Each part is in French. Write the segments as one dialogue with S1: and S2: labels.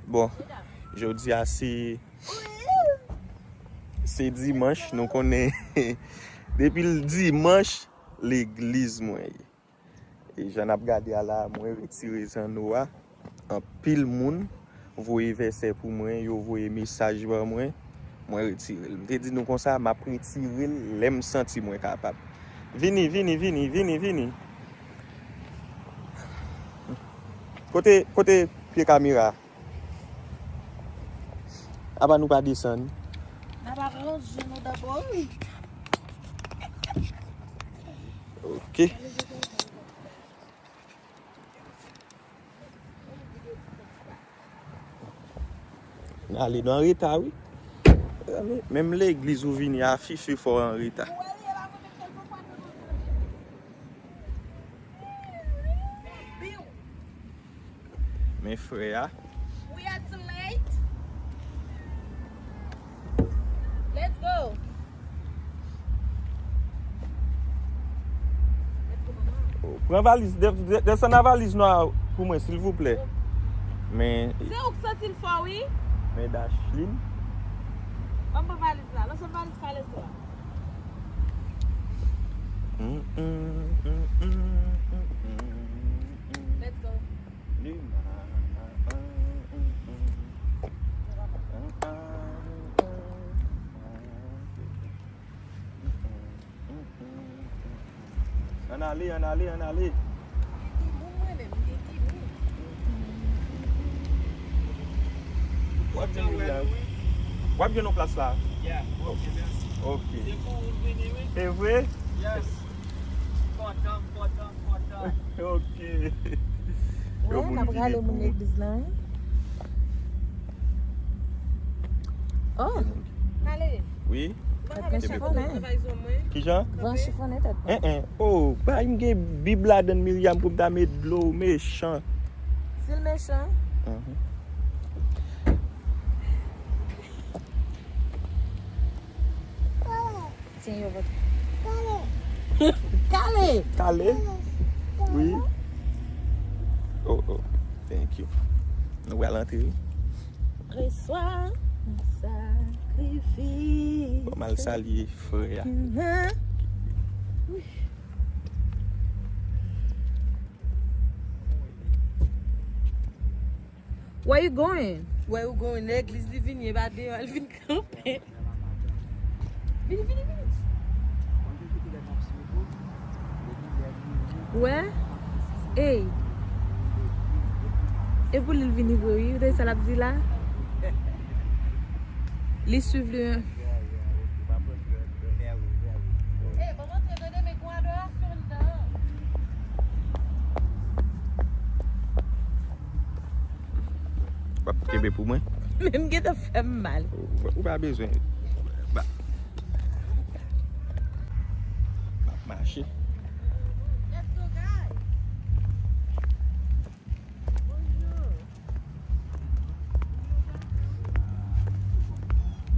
S1: Bon, je dis assez. C'est dimanche, nous connaissons. Depuis le dimanche, l'église, moi. Et j'en ai regardé à la, moi, retiré ça noir. En pile moun, voyez verset pour moi, yo voyez message pour moi, moi retiré. Je dit nous comme ça, m'a retiré, l'aime senti moi capable. Vini. Côté pied caméra. Avant nous pas descendre. OK. Allez dans retard, oui. Même l'église où vient affiché fort en retard. Mes frères.
S2: We are too late. Let's go.
S1: Prends valise, descends la valise noire pour moi, s'il vous plaît. Mais.
S2: C'est où que ça il faut, oui?
S1: Mais Dashlin.
S2: On peut valise là. Laisse la valise faire là. Let's go. On allait. Wap gen nou place là?
S3: Yeah.
S1: Ok. C'est vrai?
S3: Yes. Content.
S1: Ok.
S2: Ouais, on a regardé mon église là. Oh. Allez.
S1: Oui. Qui Jean?
S2: Van chiffonnet tête.
S1: Oh, bah il me Bible là dans Myriam pour me mettre de l'eau méchant.
S2: C'est le méchant. Tiens, yo votre.
S1: Calé? Oui. Oh, thank you. Nous allons entrer.
S2: Reçois mon sacrifice.
S1: Pas mal salier, frère.
S2: Where you going?
S4: Where you going? L'église divine, il va dire, elle vient camper.
S2: Vini. Ouais? Hey. Et pour le venir voir, vous avez ça la dit là? Les suivre le.
S1: Pas pour pour moi.
S2: Même que ça fait mal.
S1: Ou pas besoin. Bah. Marcher.
S2: Let's go, guys.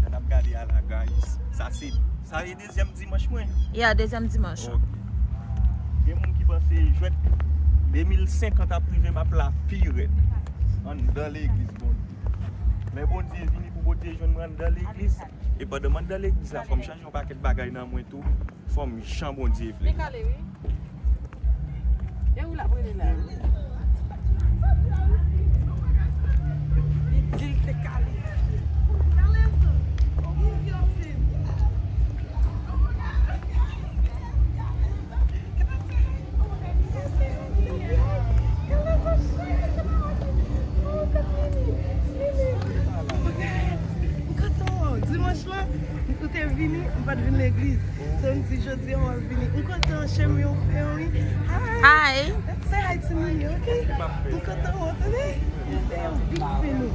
S1: On a regardé à la guys. Ça est deuxième dimanche moi.
S2: Yeah, deuxième dimanche.
S1: Il y a des gens qui pensent jouer 2050 à privé ma plat pire. Dans l'église bon. Mais bon Dieu vini pour botter jeune moi dans l'église et pas demander dans l'église là faut me changer un paquet de bagages dans moi tout. Faut me changer bon Dieu.
S4: Mais calé, oui. Et où la brûlée là? Il s'est calé. Dimanche là, nous sommes venus, on va venir à l'église. C'est un petit jeudi, on va venir. Nous sommes chez moi, on fait oui.
S2: Hi.
S4: Say hi to me, okay? Nous sommes entendez? C'est un big fan.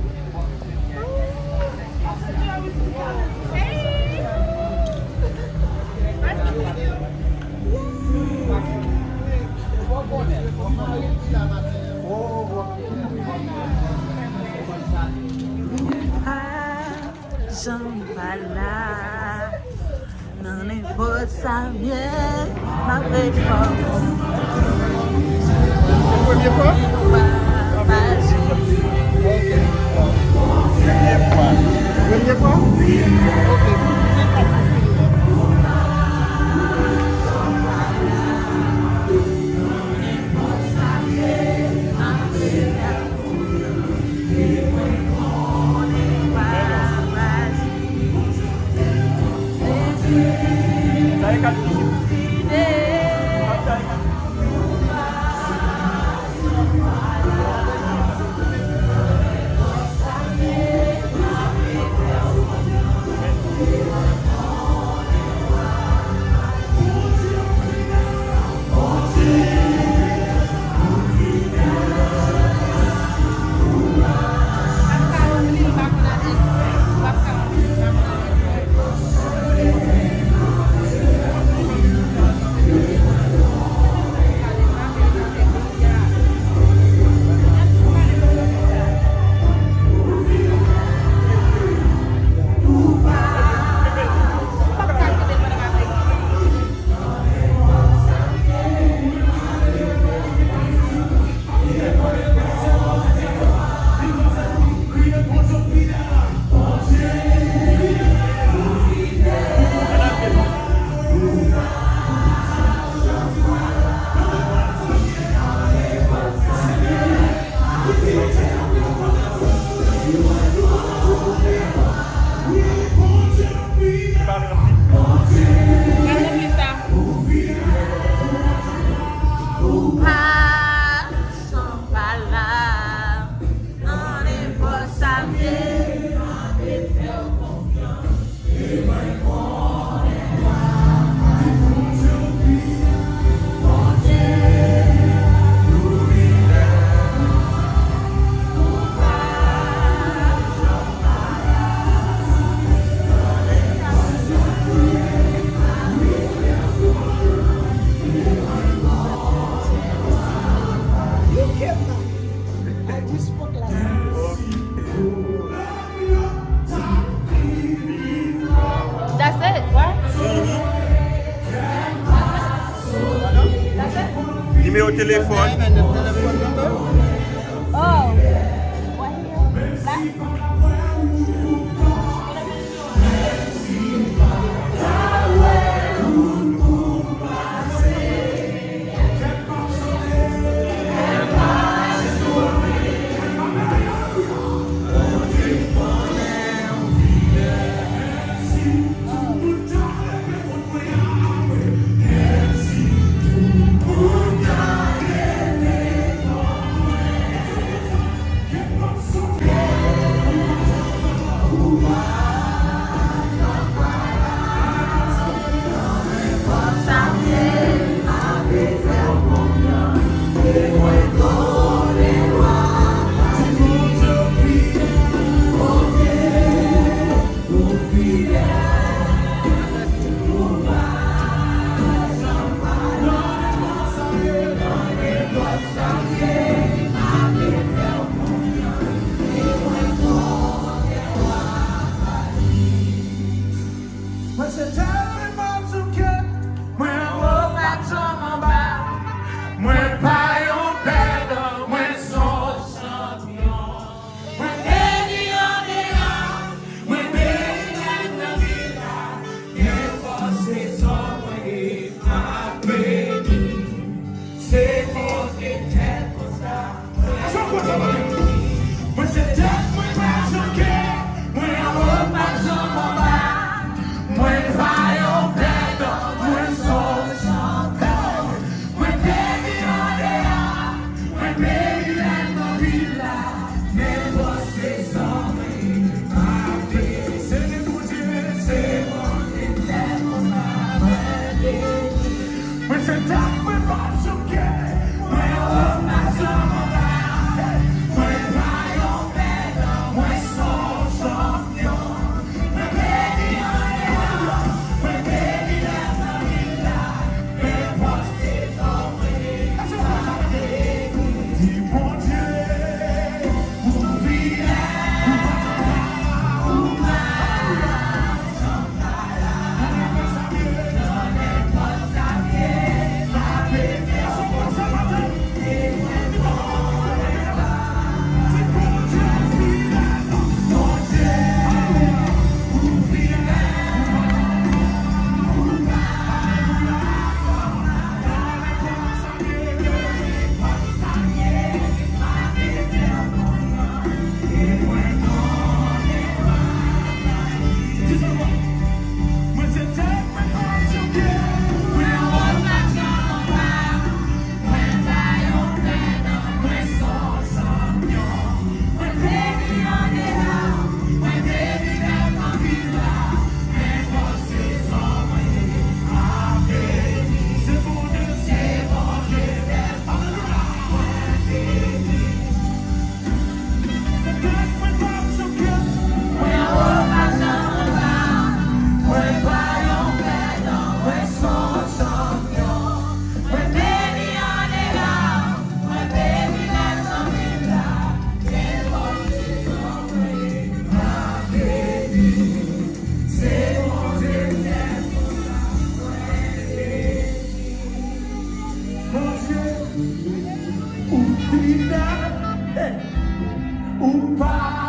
S2: Jambala, non è forza mia, ma per
S1: Première fois?
S2: favore.
S3: Saya kan
S2: That's it, right? That's it?
S1: Numéro de téléphone.
S2: Oh. What here? That?
S5: Hallelujah.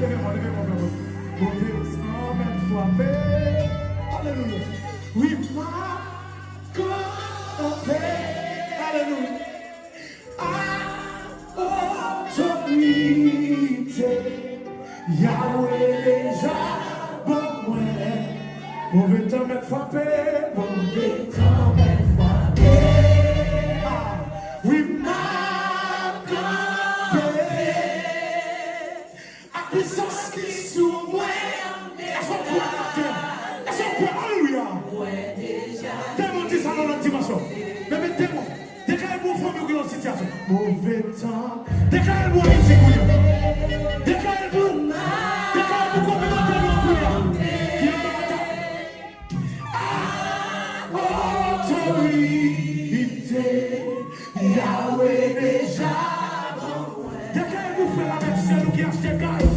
S5: Levez-moi, levez-moi. Mauvais sang, même frappé. Alléluia. Oui, ma campé. Alléluia. Autorité. Yahweh déjà. Bon, ouais. Mauvais temps, même frappé. Mauvais temps, même frappé. Oui, ma campé. A puissance qui sous moi. Alléluia. Témoin dit ça dans notre dimension. Mais témoin. Déclarez-moi pour nous dans la situation. Mauvais temps. Déclarez-moi une seconde. Déclarez-vous. Déclarez-vous complètement dans autorité. Yahweh déjà. Déclarez-vous frère avec celui qui achète caille.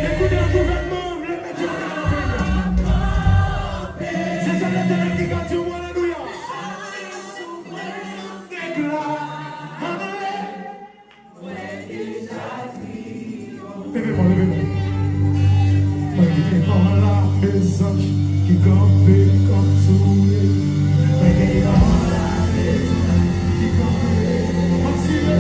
S5: Écoutez le gouvernement, le métier de c'est ça l'éternel qui garde sur moi, alléluia. Levez-moi, levez-moi. Dans la maison qui campait comme souris. Dans la maison qui campait comme souris.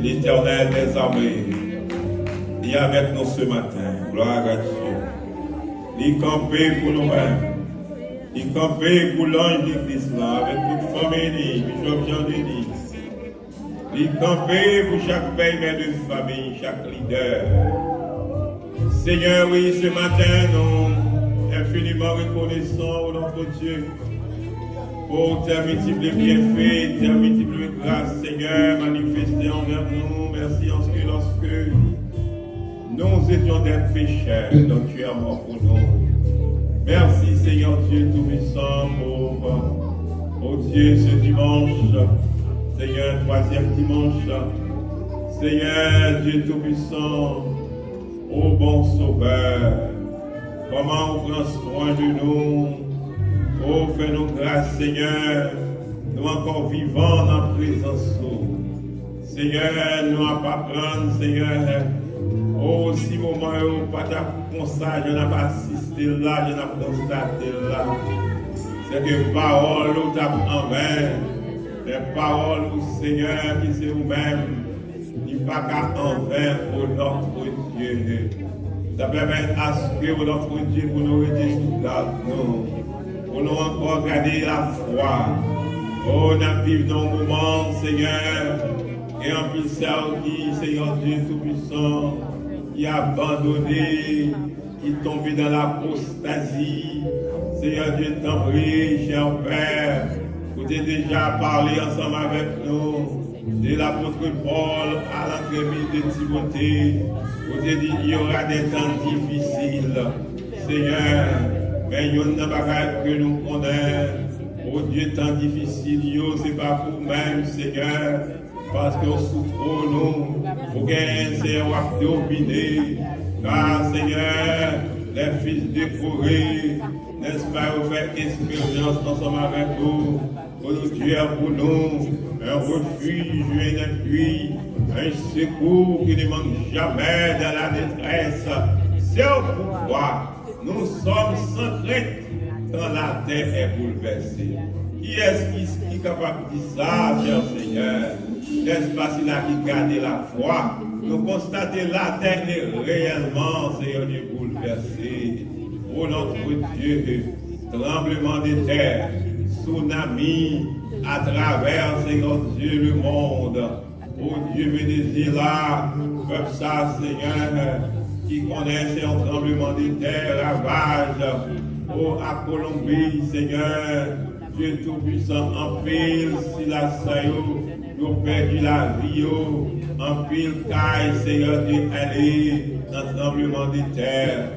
S6: L'Éternel des armées est avec nous ce matin. Gloire à Dieu. Il campé pour nous-mêmes. Il campé pour l'ange d'église là, avec toute famille, Bishop Jean Denis. Il campé pour chaque père de famille, chaque leader. Seigneur, oui, ce matin, nous infiniment reconnaissants au notre Dieu. Pour tes multiples bienfaits, tes multiples grâces, Seigneur, manifestées envers nous. Merci en ce que lorsque nous étions des pécheurs, donc tu es mort pour nous. Merci, Seigneur Dieu Tout-Puissant, pour Dieu ce dimanche. Seigneur, troisième dimanche. Seigneur Dieu Tout-Puissant, ô bon Sauveur, comment on prend soin de nous. Oh, fais-nous grâce, Seigneur, nous encore vivants dans la présence. Seigneur, nous n'avons pas prendre, Seigneur. Oh, si moment où pas comme ça, je n'ai pas assisté là, je n'ai pas constaté là. C'est que parole où tu as en vain, les paroles, Seigneur, qui c'est vous-même, il n'y a pas qu'à en vain pour notre Dieu. Ça permet à ce que notre Dieu, pour nous rester sous garde, nous. Pour nous encore garder la foi. Oh, nous vivons dans un moment, Seigneur, et en plus ça qui, Seigneur Dieu Tout-Puissant, qui a abandonné, qui est tombé dans l'apostasie. Seigneur Dieu, t'en prie, cher Père, vous avez déjà parlé ensemble avec nous. de l'apôtre Paul à l'entrée de Timothée. Vous avez dit il y aura des temps difficiles. Seigneur, mais il y a une bagaille que nous connaissons. Oh Dieu, temps difficile, c'est pas pour nous-mêmes, Seigneur. Parce que sous trop nous, vous gagnez, Seigneur, à dominer. Car, Seigneur, les fils décorés, n'est-ce pas, vous faites expérience ensemble avec nous. Pour nous dire pour nous un refuge, un appui, un secours qui ne manque jamais dans la détresse. C'est pourquoi nous sommes sans crainte quand la terre est bouleversée. Qui est-ce qui est capable de dire ça, cher Seigneur? N'est-ce pas s'il a gardé la foi? Nous constatons la terre est réellement, Seigneur Dieu, bouleversée. Oh notre Dieu, tremblement de terre, tsunami à travers, Seigneur Dieu, le monde. Oh Dieu, me désire là, comme ça, Seigneur, qui connaissent un tremblement de terre, ravage. Oh, à Colombie, Seigneur, Dieu Tout-Puissant, en pile, si la saillot, nous perdu la vie, en pile, caille, Seigneur, Dieu, allez, dans le tremblement de terre.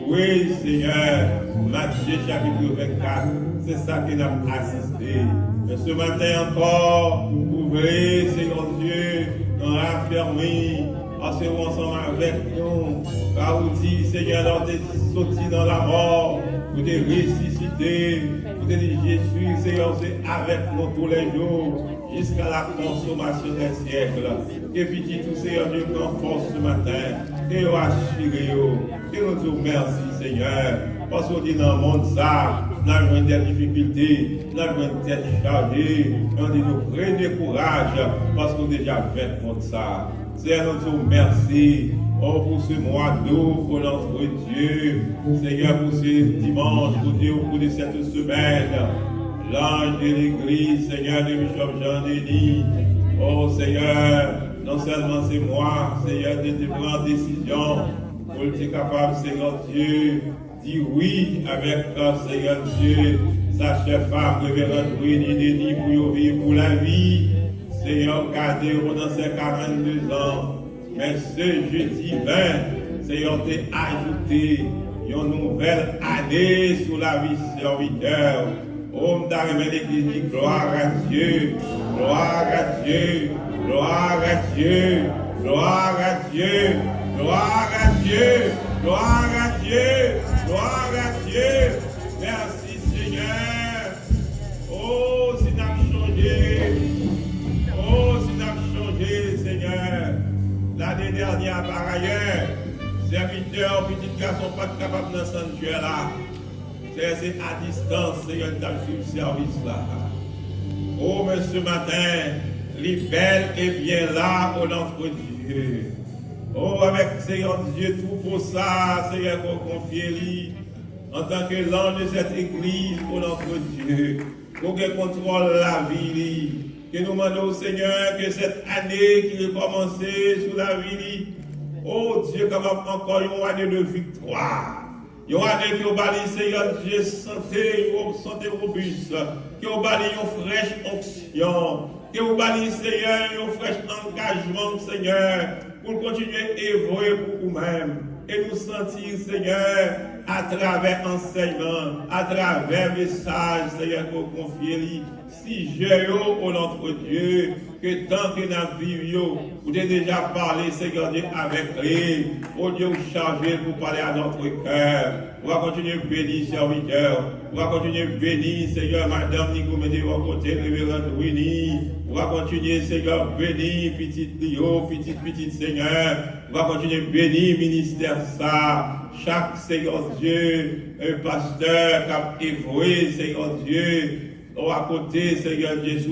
S6: Oui, Seigneur, Matthieu chapitre 24, c'est ça que nous avons assisté. Mais ce matin encore, ouvrez, Seigneur Dieu, nous raffermis, assurons ensemble avec nous, car vous dites, Seigneur, nous sommes sortis dans la mort, vous êtes ressuscité, vous êtes dit Jésus, Seigneur, c'est avec nous tous les jours, jusqu'à la consommation des siècles. Et puis, tout Seigneur Dieu, prend force ce matin, et nous assurez, et nous disons merci, Seigneur, parce qu'on dit dans le monde ça, nous avons des difficultés, nous avons une tête chargée, on dit nous prenez courage, parce qu'on a déjà fait contre ça. Seigneur, nous disons merci. Oh, pour ce mois d'août, pour notre Dieu, Seigneur, pour ce dimanche, pour Dieu, au cours de cette semaine, l'ange de l'église, Seigneur, de Bishop Jean-Denis, oh Seigneur, non seulement c'est moi, Seigneur, de prendre décision, pour être capable, Seigneur Dieu, dire oui avec Seigneur Dieu, sa chère femme, révérende Winnie Denis, pour vivre pour la vie, Seigneur, gardez pendant ces 42 ans. Mais ce jeudi 20, Seigneur, t'a ajouté une nouvelle année sous la vie serviteur. Oh, m'arrive l'église, gloire à Dieu, gloire à Dieu, gloire à Dieu, gloire à Dieu, gloire à Dieu, gloire à Dieu, gloire à Dieu. Merci Seigneur. Oh, si t'as changé, oh, si t'as changé, Seigneur. L'année dernière, par ailleurs, serviteurs, petits garçons, pas capables de sanctuaire là. C'est à distance, Seigneur, dans le service là. Oh, mais ce matin, les belles et bien là, au nom de Dieu. Oh, avec Seigneur Dieu, tout pour ça, Seigneur, qu'on confie en tant que l'ange de cette église, au nom de Dieu, pour qu'elle contrôle la vie. Que nous demandons au Seigneur que cette année qui est commencée sous la vie, oh Dieu, comme encore une année de victoire. Une année qui va balayer, Seigneur Dieu, santé robuste, qui va balayer une fraîche onction, qui va balayer, Seigneur, un fraîche engagement, Seigneur, pour continuer à évoluer pour vous-même. Et nous sentir, Seigneur, à travers enseignement, à travers message, Seigneur, qu'on confie. Si j'ai au notre Dieu, que tant que nous vivons, vous avez déjà parlé, Seigneur Dieu, avec lui. Oh Dieu, vous chargez pour parler à notre cœur. On va continuer à bénir, serviteur. On va continuer à bénir, Seigneur, Madame Nico, mettez vos côtés, révérende Winnie. On va continuer, Seigneur, bénir, petite Lio, petite Seigneur. On va continuer à bénir, ministère ça. Chaque, Seigneur Dieu, un pasteur qui a évolué, Seigneur Dieu. Oh, à côté, Seigneur Jésus.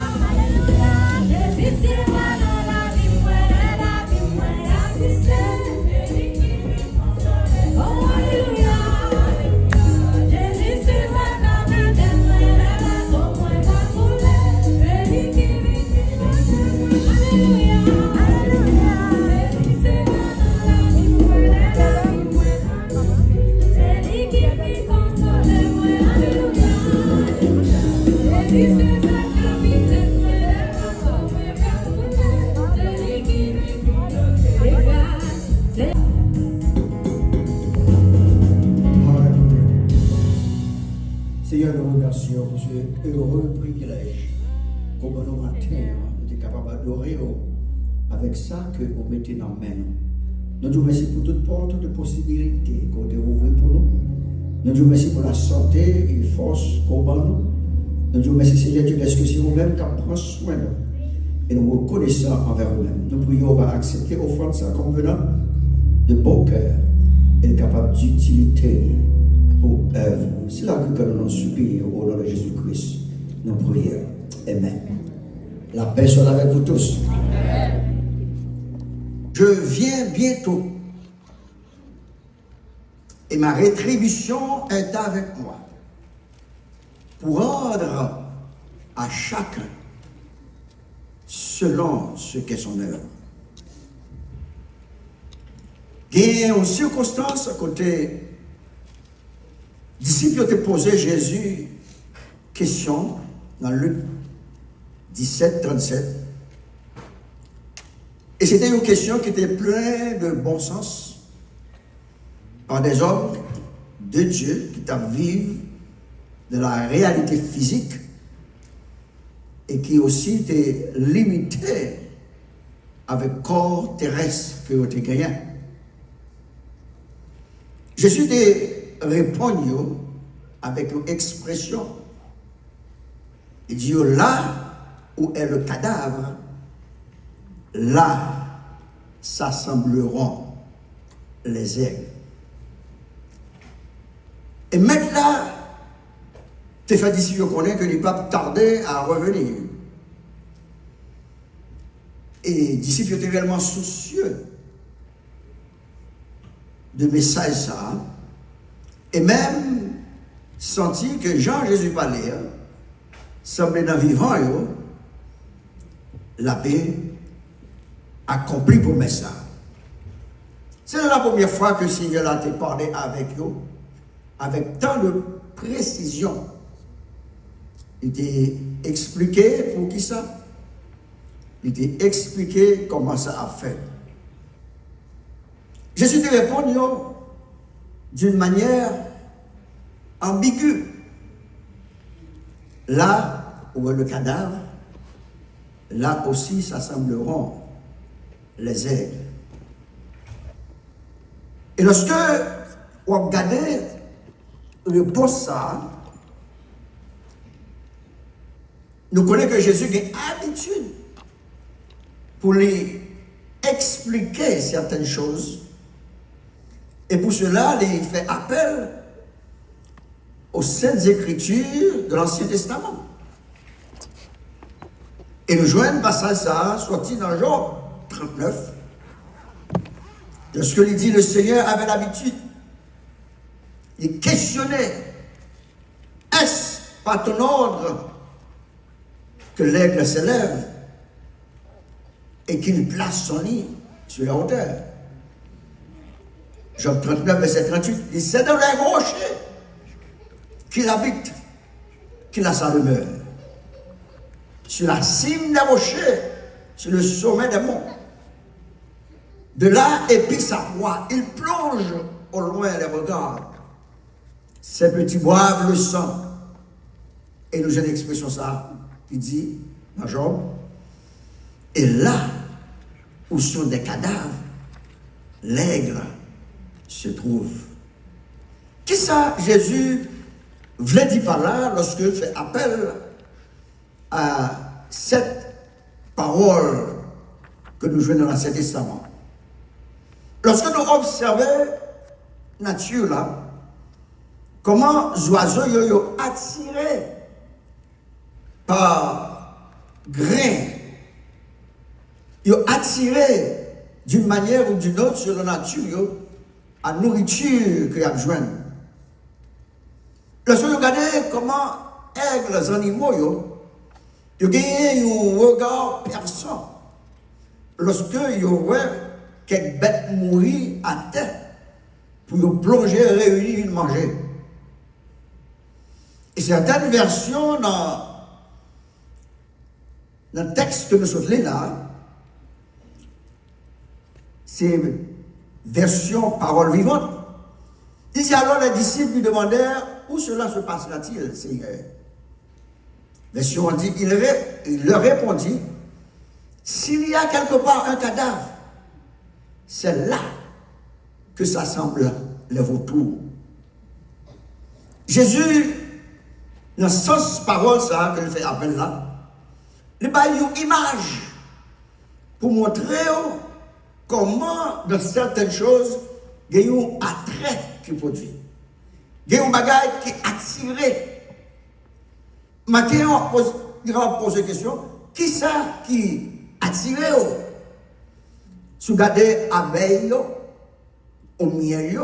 S7: heureux privilège. Comme nous matin, nous sommes capables d'adorer avec ça que vous mettez dans la main. Nous vous remercions pour toute porte de possibilités qu'on a ouvert pour nous. Nous vous remercions pour la santé et la force qu'on a nous. Nous vous remercions, Seigneur Dieu, parce que c'est vous-même qui prenez soin de nous. Et nous reconnaissons envers vous-même. Nous prions, on va accepter offrande ça comme venant de bon cœur et capable d'utilité pour œuvre. C'est là que nous nous supplions au nom de Jésus-Christ. Nous prions. Amen. La paix soit avec vous tous. Amen. Je viens bientôt. Et ma rétribution est avec moi. Pour rendre à chacun selon ce qu'est son œuvre. Il y a une circonstance à côté. Disciples ont posé Jésus question dans Luc 17, 37. Et c'était une question qui était pleine de bon sens par des hommes de Dieu qui vivent de la réalité physique et qui aussi étaient limités avec le corps terrestre que vous avez gagné. Jésus répond avec une expression. Il dit là où est le cadavre, là s'assembleront les aigles. Et maintenant, tes fait d'ici, je connais que les papes tardaient à revenir. Et les disciples étaient réellement soucieux de message ça. Et même senti que Jean-Jésus parlait, semblait dans vivant, la paix accomplie pour ça. C'est la première fois que le Seigneur a parlé avec eux, avec tant de précision. Il t'a expliqué pour qui ça? Il t'a expliqué comment ça a fait. Jésus te répond d'une manière ambiguë. Là où est le cadavre, là aussi s'assembleront les aigles. Et lorsque vous regardez le poste ça, nous connaissons que Jésus a l'habitude pour lui expliquer certaines choses. Et pour cela, il fait appel aux Saintes Écritures de l'Ancien Testament. Et nous joignons passage ça, sorti dans Job 39, de ce que il dit, le Seigneur avait l'habitude. Il questionnait, est-ce par ton ordre que l'aigle s'élève et qu'il place son nid sur la hauteur? Job 39, verset 38, il dit, c'est dans les rochers qu'il habite, qu'il a sa demeure. Sur la cime des rochers, sur le sommet des monts. De là, épie sa proie, il plonge au loin les regards. Ces petits boivent le sang. Et nous avons une expression ça, il dit, dans Job, et là où sont des cadavres, l'aigle se trouve. Qui ça, Jésus voulait dire par là lorsqu'il fait appel à cette parole que nous jouons dans l'Ancien Testament? Lorsque nous observons la nature là, comment les oiseaux sont attirés par grain, ils sont attirés d'une manière ou d'une autre sur la nature à nourriture qu'ils ont besoin. Lorsque vous regardez comment les animaux, ils ont un regard perçant. Lorsque ils voient quelques bêtes mourir à terre pour plonger, réunir, manger. Et certaines versions dans le texte que nous sommes là, c'est version parole vivante. Ici alors les disciples lui demandèrent où cela se passera-t-il, Seigneur? Version on dit, il leur répondit, s'il y a quelque part un cadavre, c'est là que s'assemblent les vautours. Jésus, dans le sens parole, ça, que je fais appel là, il a une image pour montrer comment, dans certaines choses, il y a un attrait qui produit. Il y a un bagage qui attire. Maintenant, on va poser la question, qui ça qui attire? Si vous regardez l'abeille, au miel,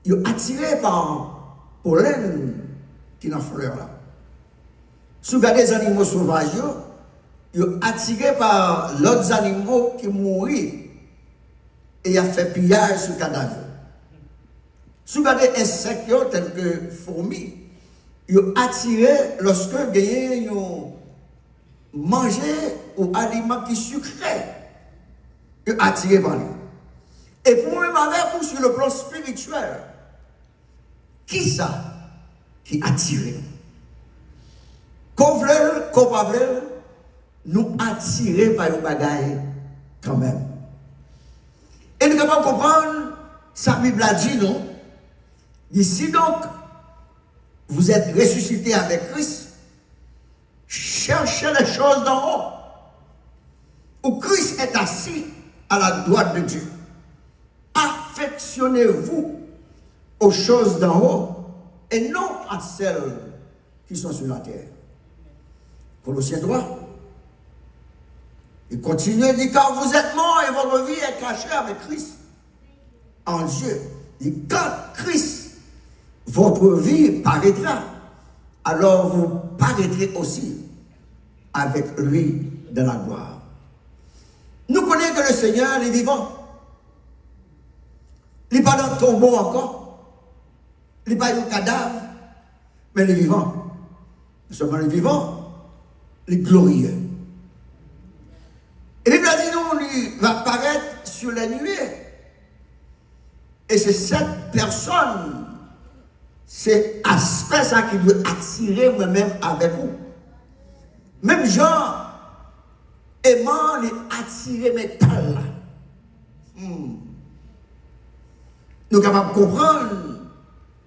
S7: ils sont attirés par le pollen qui est dans la fleur là. Si vous regardez les animaux sauvages, ils sont attirés par l'autre animaux qui mourent et il a fait pillage sur le cadavre. Si vous regardez les insectes tels que fourmis, ils sont attirés lorsque ils ont mangé ou aliments qui sucrés. Ils sont attirés par lui. Et pour même avec vous sur le plan spirituel, qui ça qui attire? Qu'on veut, qu'on pas veut, nous attirer par une bagaille quand même. Et nous devons comprendre, sa Bible a dit non. Ici donc, vous êtes ressuscité avec Christ, cherchez les choses d'en haut, où Christ est assis à la droite de Dieu. Affectionnez-vous aux choses d'en haut et non à celles qui sont sur la terre. Colossiens 3. Il continue, il dit, car vous êtes morts et votre vie est cachée avec Christ en Dieu. Il dit, quand Christ, votre vie paraîtra, alors vous paraîtrez aussi avec lui dans la gloire. Nous connaissons que le Seigneur est vivant. Il n'est pas dans le tombeau encore. Il n'est pas dans le cadavre. Mais il est vivant. Seulement le vivant, il est glorieux. Et Bible a dit non, il va apparaître sur la nuée. Et c'est cette personne, c'est aspect ça qui doit attirer moi-même avec vous. Même Jean aimant les attirer métal. Nous sommes capables de comprendre,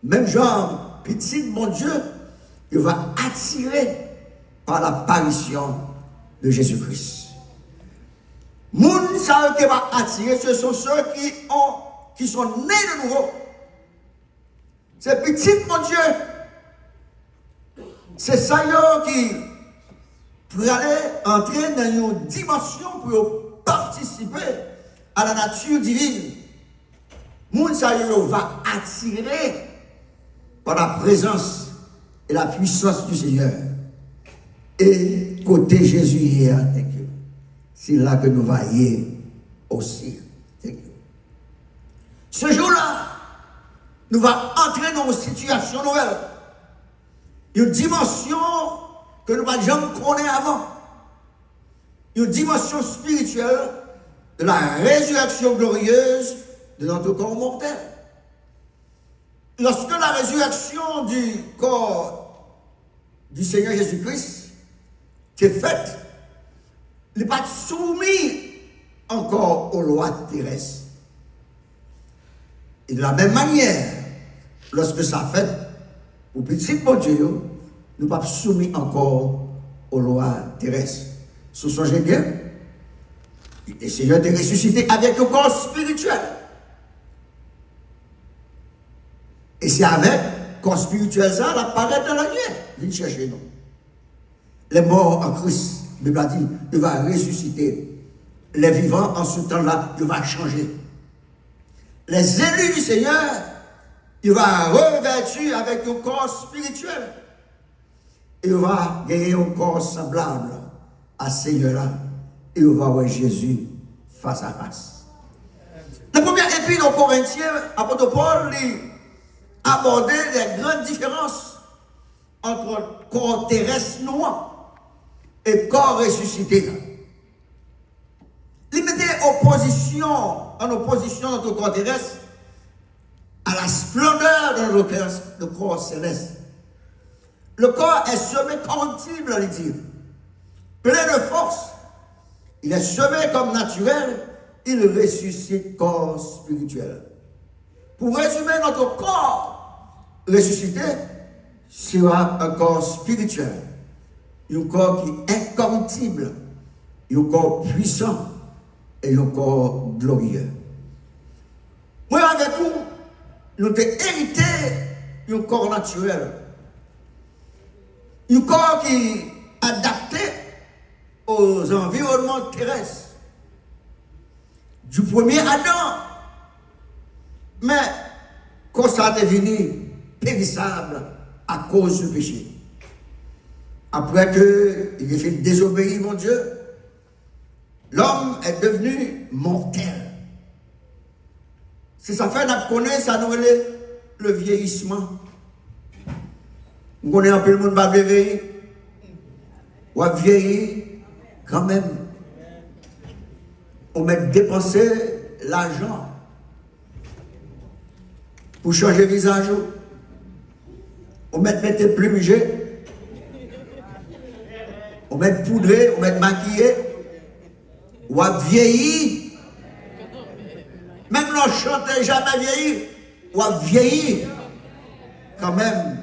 S7: même Jean, petit, mon Dieu, il va attirer par l'apparition de Jésus-Christ. Moun ça qui va attirer, ce sont ceux qui sont nés de nouveau. C'est petit, mon Dieu. C'est ça qui pour aller entrer dans une dimension pour participer à la nature divine. Moun sa yo va attirer par la présence et la puissance du Seigneur. Et côté Jésus hier, c'est là que nous voyons aussi. Ce jour-là, nous allons entrer dans une situation nouvelle. Une dimension que nous n'avons jamais connue avant. Une dimension spirituelle de la résurrection glorieuse de notre corps mortel. Lorsque la résurrection du corps du Seigneur Jésus-Christ est faite, il n'est pas soumis encore aux lois terrestres. Et de la même manière, lorsque ça fait, pour petit bon Dieu, nous ne sommes pas soumis encore aux lois terrestres. Ce songez bien, le Seigneur est ressuscité avec un corps spirituel. Et c'est avec le corps spirituel ça, l'apparaît dans la nuit. Viens chercher nous. Les morts en Christ, la Bible a dit, il va ressusciter. Les vivants en ce temps-là, il va changer. Les élus du Seigneur, il va revêtir avec un corps spirituel. Il va gagner un corps semblable à ce Seigneur-là. Et il va voir Jésus face à face. La première épître aux Corinthiens, apôtre Paul, a abordé les grandes différences entre corps terrestre noir et corps ressuscité. Il mettait en opposition notre corps terrestre à la splendeur de notre corps céleste. Le corps est semé corruptible, il dit. Plein de force. Il est semé comme naturel, il ressuscite corps spirituel. Pour résumer, notre corps ressuscité sera un corps spirituel. Un corps qui est incorruptible, un corps puissant et un corps glorieux. Moi, avec vous, nous avons hérité d'un corps naturel. Un corps qui est adapté aux environnements terrestres. Du premier Adam. Mais, quand ça est devenu périssable à cause du péché. Après qu'il ait fait désobéir mon Dieu, l'homme est devenu mortel. Si ça fait qu'on connaît, ça nous relève le vieillissement. On connaît un peu le monde va vieillir. On va vieillir quand même. On va dépenser l'argent pour changer le visage. On va mettre plumigé. On va poudrer, on va maquiller. On va vieillir. Même l'on chante jamais vieilli, on va vieillir quand même.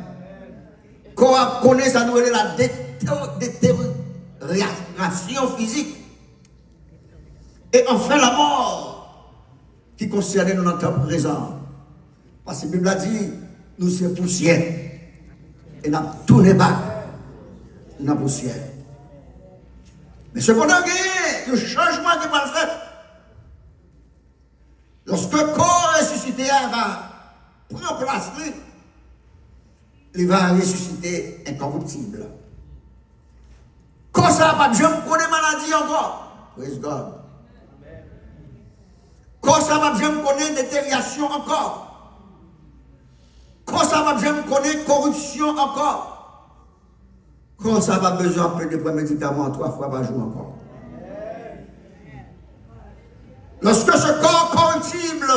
S7: Quand on connaît ça, nous la détérioration physique. Et enfin la mort qui concerne nous dans le temps présent. Parce que la Bible a dit, nous sommes poussière. Et nous avons tourné bas dans la poussière. Mais cependant, il y a un changement qui va le faire. Lorsque le corps ressuscité va prendre place, il va ressusciter incorruptible. Quand ça va pas, je me connais maladie encore. Praise God. Quand ça va, je me connais détérioration encore. Quand ça va, je me connais corruption encore. Quand ça va, besoin de prendre médicaments 3 fois par jour encore. Lorsque ce corps corruptible,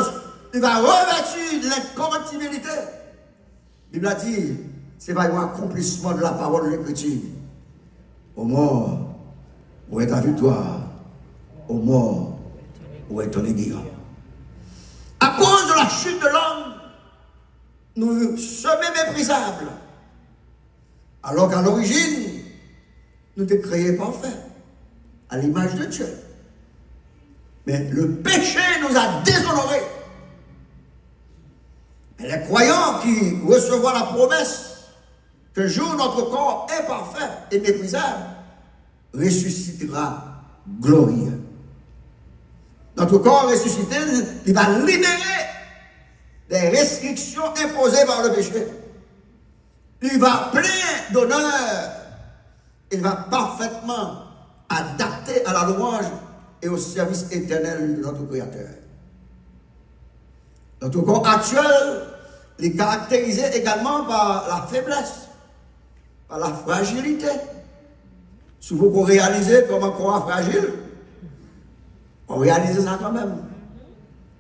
S7: il va revêtir de l'incorruptibilité. La Bible a dit, c'est pas un accomplissement de la parole de l'Écriture. Au mort, où est ta victoire? Au mort, où est ton aiguillon? À cause de la chute de l'homme, nous sommes méprisables. Alors qu'à l'origine, nous étions créés parfaits, à l'image de Dieu. Mais le péché nous a déshonorés. Et les croyants qui recevront la promesse qu'un jour notre corps imparfait et méprisable ressuscitera glorieux. Notre corps ressuscité, il va libérer des restrictions imposées par le péché. Il va plein d'honneur. Il va parfaitement adapter à la louange et au service éternel de notre Créateur. Notre corps actuel est caractérisé également par la faiblesse, par la fragilité. Si vous réalisez comme un corps fragile, on réalise ça quand même.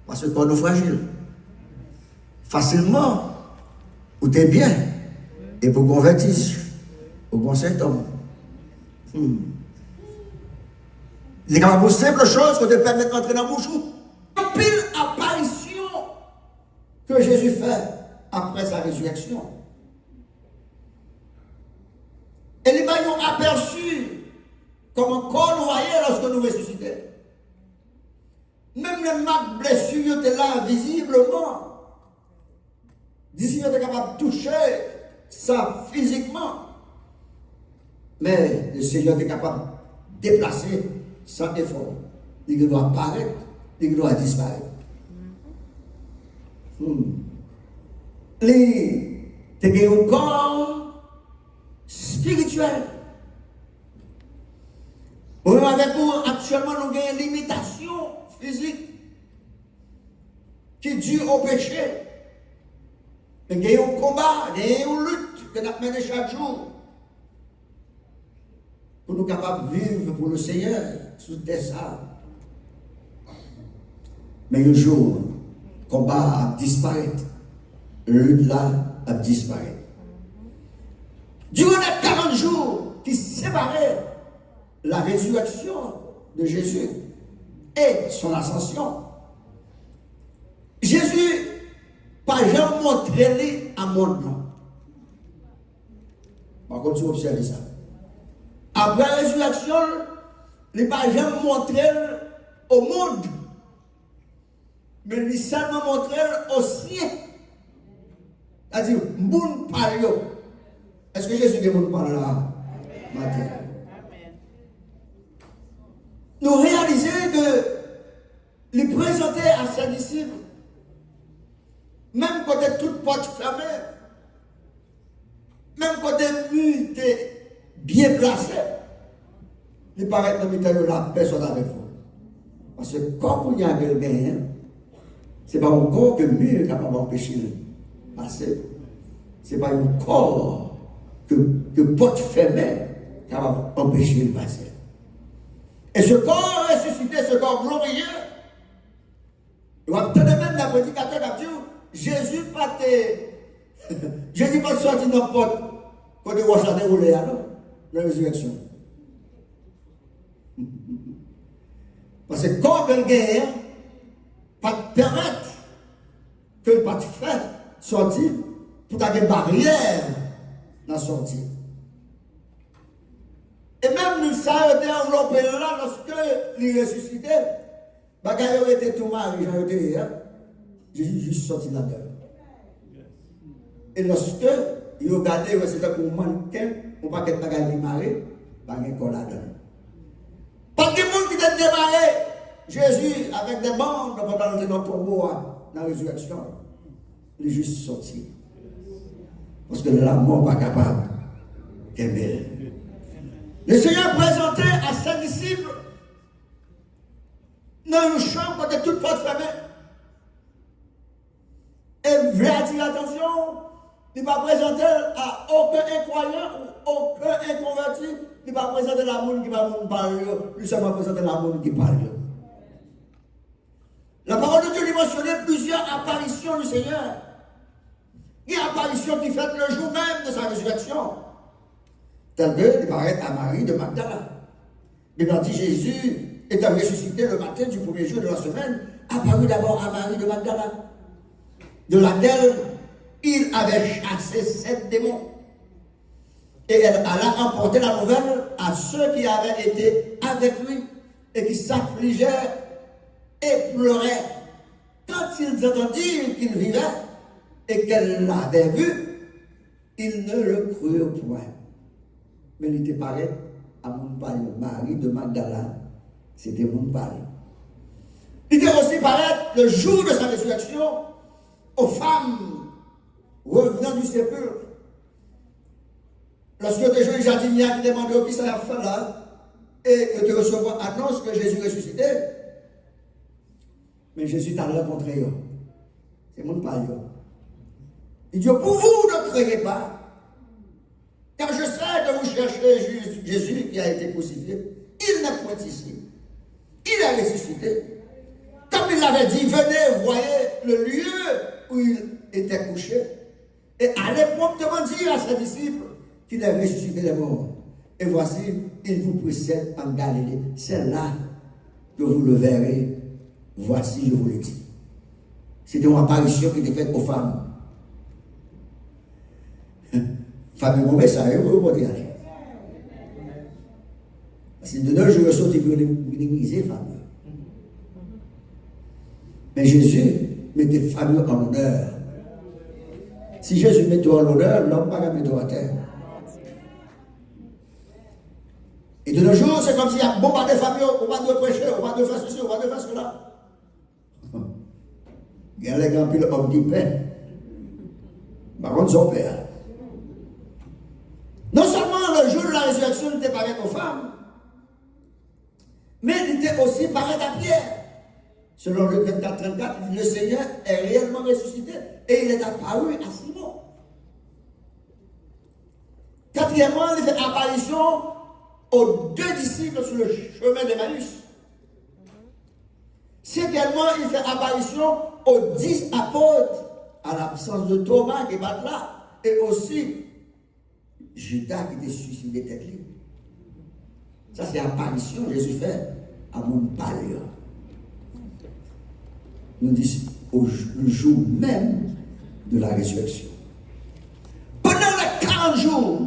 S7: Parce que le corps est fragile. Facilement, vous êtes bien et vous convertissez au bon symptôme. Il y a une simple chose qui te permet d'entrer dans la bouche. Une pile apparition que Jésus fait après sa résurrection. Et les maillons aperçus comme un corps noyé lorsque nous ressuscitons. Même les marques blessures étaient là visiblement. D'ici, on est capable de toucher ça physiquement. Mais le Seigneur est capable de déplacer sans effort. Il doit apparaître, il doit disparaître. Il y a un corps spirituel. Avec nous, actuellement, nous avons une limitation physique qui est due au péché. Il y a un combat, il y a une lutte que nous menons chaque jour pour nous capables de vivre pour le Seigneur sous des arbres. Mais un jour, le combat a disparu. La lutte là a disparu. Durant les 40 jours qui séparaient la résurrection de Jésus et son ascension, Jésus n'a pas jamais montré à monde. Par contre, tu observes ça. Après la résurrection, il n'a pas jamais montré au monde, mais il seulement montré aux siens. C'est-à-dire, moun parle. Est-ce que Jésus dit moun parle là? Matin. Nous réalisons que les présenter à ses disciples, même quand toute porte fermée, même quand les murs étaient bien placés, il paraît que nous la personne avec vous. Parce que quand il y a quelqu'un, ce n'est pas encore que le mur est capable d'empêcher de passer. Ce n'est pas un corps que porte fermée capable d'empêcher de passer. Et ce corps ressuscité, ce corps glorieux, il va peut-être même la prédicateur qui a dit Jésus pas Jésus pas sorti dans la porte quand il va dérouler la résurrection. Parce que quand quelqu'un pas permettre que le pas faire sortir pour avoir des barrières dans la sortie. Et même nous ça été enveloppé là lorsque il ressuscitait, bagaille était tout mal, Jésus juste sorti là-dedans. Et lorsque il regardait, c'était pour mannequin, on pas qu'être bagaille maré, pas un corps là-dedans. Pas de monde qui était démarré, Jésus avec des bandes pendant le tombeau dans la résurrection, il est juste sorti. Parce que la mort n'est pas capable d'aimer. Le Seigneur présentait à ses disciples dans une chambre de toute porte fermée. Et veut attirer l'attention, il ne va présenter à aucun incroyant ou aucun inconverti, il va présenter l'amour qui va parler, lui seulement présenter l'amour qui parle. La parole de Dieu lui mentionnait plusieurs apparitions du Seigneur. Il y a une apparition qui fait le jour même de sa résurrection. Tel que il paraît à Marie de Magdala. Il a dit Jésus étant ressuscité le matin du premier jour de la semaine, apparut d'abord à Marie de Magdala, de laquelle il avait chassé 7 démons. Et elle alla emporter la nouvelle à ceux qui avaient été avec lui et qui s'affligeaient et pleuraient. Quand ils entendirent qu'il vivait et qu'elle l'avait vu, ils ne le crurent point. Mais il était pareil à mon père, Marie de Magdala, c'était mon père. Il était aussi pareil le jour de sa résurrection aux femmes revenant du sépulcre. Lorsque des gens jardiniers qui demandaient qui ça a fait là, et de recevoir annonce que Jésus ressuscitait, mais Jésus t'a rencontré. C'est mon père. Il dit, pour vous ne croyez pas, car je sais que vous cherchez Jésus qui a été crucifié. Il n'est point ici. Il est ressuscité. Comme il l'avait dit, venez, voyez le lieu où il était couché. Et allez promptement dire à ses disciples qu'il est ressuscité des morts. Et voici, il vous précède en Galilée. C'est là que vous le verrez. Voici, je vous le dis. C'était une apparition qui était faite aux femmes. Famille mauvais, ça a eu pour dire. Parce que de nos jours, ils sont minimiser famille. Mais Jésus mettait famille en honneur. Si Jésus mettait en honneur, l'homme ne va pas mettre à terre. Et de nos jours, c'est comme s'il y a bombardé de famille, on va de prêcher, on va de faire ceci, on va de faire cela. Il y a les grands piles hommes qui paient. Par contre, son père. Non seulement le jour de la résurrection, il était pareil aux femmes, mais il était aussi pareil à Pierre. Selon le 24-34, le Seigneur est réellement ressuscité et il est apparu à Simon. Quatrièmement, il fait apparition aux 2 disciples sur le chemin d'Emmaüs. Cinquièmement, il fait apparition aux 10 apôtres à l'absence de Thomas qui est là. Et aussi, Judas qui était suicidé tête libre. Ça, c'est l'apparition que Jésus fait à mon palais. Nous disons le jour même de la résurrection. Pendant les 40 jours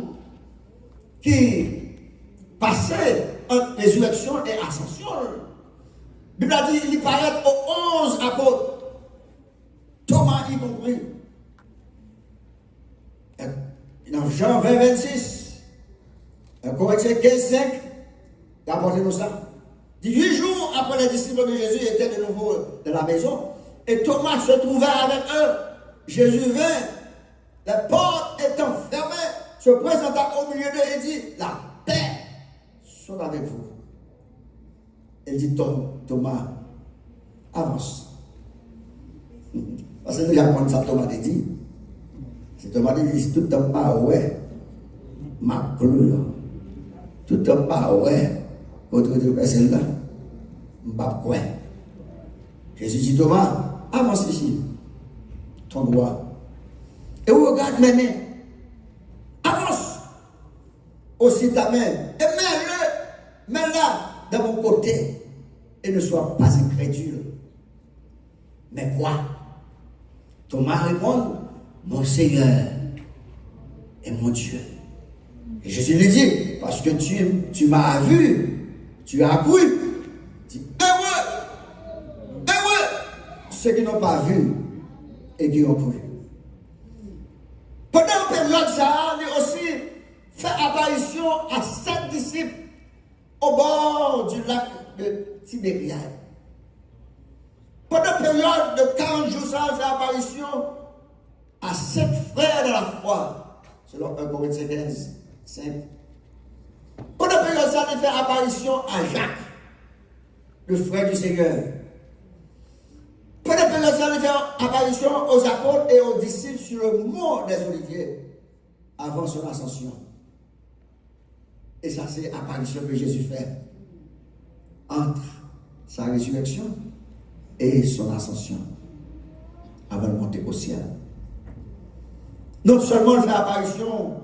S7: qui passaient entre résurrection et ascension, la Bible a dit qu'il paraît aux 11 apôtres, Thomas y compris. Dans Jean 20, 26, Corinthiens 15, 5, il a apporté nous ça. 18 jours après les disciples de Jésus étaient de nouveau dans la maison, et Thomas se trouvait avec eux. Jésus vint, les portes étant fermées, se présenta au milieu d'eux et dit, la paix soit avec vous. Il dit, Thomas, avance. Parce que nous avons ça, Thomas dit. C'est Thomas dit, tout le pas, ouais, ma clou, tout le pas, ouais, votre personne là, m'a quoi. Jésus dit, Thomas, avance ici, ton doigt, et regarde mes mains, avance aussi ta main, et mets-la dans mon côté, et ne sois pas incrédule. Mais quoi? Thomas répond, mon Seigneur et mon Dieu. Et Jésus lui dit, parce que tu m'as vu, tu as cru. Dit, heureux, ceux qui n'ont pas vu et qui ont cru. Pendant la période, ça a aussi fait apparition à 7 disciples au bord du lac de Tibériade. Pendant la période de 40 jours, ça a fait apparition à 7 frères de la foi, selon 1 Corinthiens 15, 5. Pendant la période, ça a fait apparition à Jacques, le frère du Seigneur. Pendant la période, ça a fait apparition aux apôtres et aux disciples sur le mont des Oliviers, avant son ascension. Et ça, c'est l'apparition que Jésus fait entre sa résurrection et son ascension, avant de monter au ciel. Non seulement il fait apparition